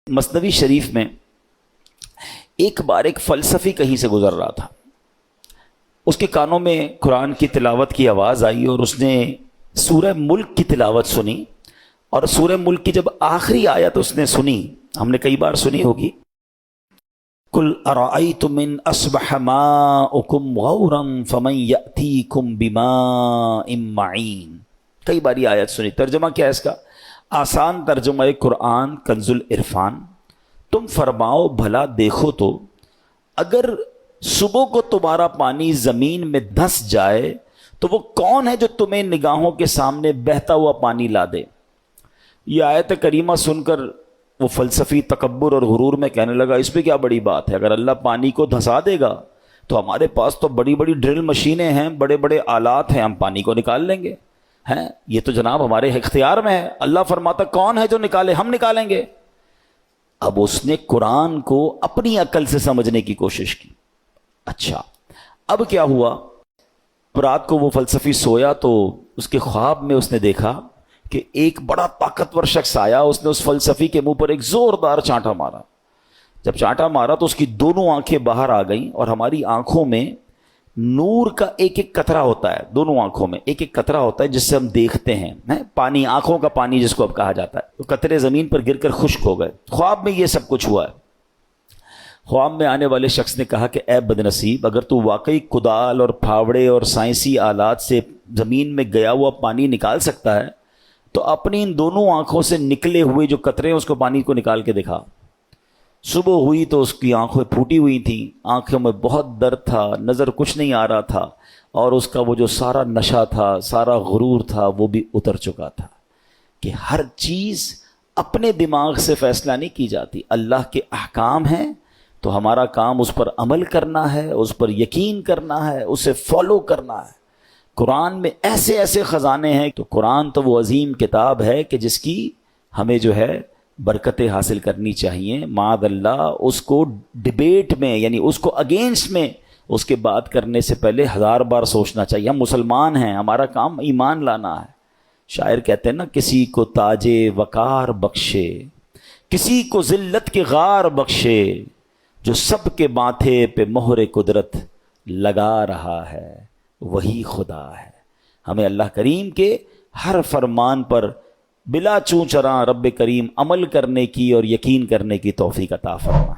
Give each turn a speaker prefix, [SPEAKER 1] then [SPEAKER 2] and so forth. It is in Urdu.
[SPEAKER 1] مثنوی شریف میں ایک بار ایک فلسفی کہیں سے گزر رہا تھا، اس کے کانوں میں قرآن کی تلاوت کی آواز آئی اور اس نے سورہ ملک کی تلاوت سنی، اور سورہ ملک کی جب آخری آیت اس نے سنی، ہم نے کئی بار سنی ہوگی، قُلْ أَرَأَيْتُمْ إِنْ أَصْبَحَ مَاؤُكُمْ غَوْرًا فَمَنْ يَأْتِيكُمْ بِمَاءٍ مَّعِينٍ، کئی بار یہ آیت سنی۔ ترجمہ کیا ہے اس کا؟ آسان ترجمہ قرآن کنز العرفان، تم فرماؤ بھلا دیکھو تو اگر صبح کو تمہارا پانی زمین میں دھس جائے تو وہ کون ہے جو تمہیں نگاہوں کے سامنے بہتا ہوا پانی لا دے۔ یہ آیت کریمہ سن کر وہ فلسفی تکبر اور غرور میں کہنے لگا اس پہ کیا بڑی بات ہے، اگر اللہ پانی کو دھسا دے گا تو ہمارے پاس تو بڑی بڑی ڈرل مشینیں ہیں، بڑے بڑے آلات ہیں، ہم پانی کو نکال لیں گے، ہیں یہ تو جناب ہمارے اختیار میں ہے، اللہ فرماتا کون ہے جو نکالے، ہم نکالیں گے۔ اب اس نے قرآن کو اپنی عقل سے سمجھنے کی کوشش کی۔ اچھا اب کیا ہوا، رات کو وہ فلسفی سویا تو اس کے خواب میں اس نے دیکھا کہ ایک بڑا طاقتور شخص آیا، اس نے اس فلسفی کے منہ پر ایک زوردار چانٹا مارا۔ جب چانٹا مارا تو اس کی دونوں آنکھیں باہر آ گئیں، اور ہماری آنکھوں میں نور کا ایک ایک قطرہ ہوتا ہے، دونوں آنکھوں میں ایک ایک قطرہ ہوتا ہے جس سے ہم دیکھتے ہیں، پانی، آنکھوں کا پانی جس کو اب کہا جاتا ہے، تو قطرے زمین پر گر کر خشک ہو گئے۔ خواب میں یہ سب کچھ ہوا ہے۔ خواب میں آنے والے شخص نے کہا کہ اے بدنصیب، اگر تو واقعی کدال اور پھاوڑے اور سائنسی آلات سے زمین میں گیا ہوا پانی نکال سکتا ہے تو اپنی ان دونوں آنکھوں سے نکلے ہوئے جو قطرے ہیں اس کو پانی کو نکال کے دکھا۔ صبح ہوئی تو اس کی آنکھیں پھوٹی ہوئی تھیں، آنکھوں میں بہت درد تھا، نظر کچھ نہیں آ رہا تھا، اور اس کا وہ جو سارا نشہ تھا، سارا غرور تھا، وہ بھی اتر چکا تھا کہ ہر چیز اپنے دماغ سے فیصلہ نہیں کی جاتی، اللہ کے احکام ہیں تو ہمارا کام اس پر عمل کرنا ہے، اس پر یقین کرنا ہے، اسے فالو کرنا ہے۔ قرآن میں ایسے ایسے خزانے ہیں، تو قرآن تو وہ عظیم کتاب ہے کہ جس کی ہمیں جو ہے برکتیں حاصل کرنی چاہیے۔ معاذ اللہ اس کو ڈیبیٹ میں، یعنی اس کو اگینسٹ میں اس کے بات کرنے سے پہلے 1000 بار سوچنا چاہیے۔ ہم مسلمان ہیں، ہمارا کام ایمان لانا ہے۔ شاعر کہتے ہیں نا، کسی کو تاج وقار بخشے، کسی کو ذلت کے غار بخشے، جو سب کے ماتھے پہ مہر قدرت لگا رہا ہے وہی خدا ہے۔ ہمیں اللہ کریم کے ہر فرمان پر بلا چوں چراں رب کریم عمل کرنے کی اور یقین کرنے کی توفیق عطا فرمائے۔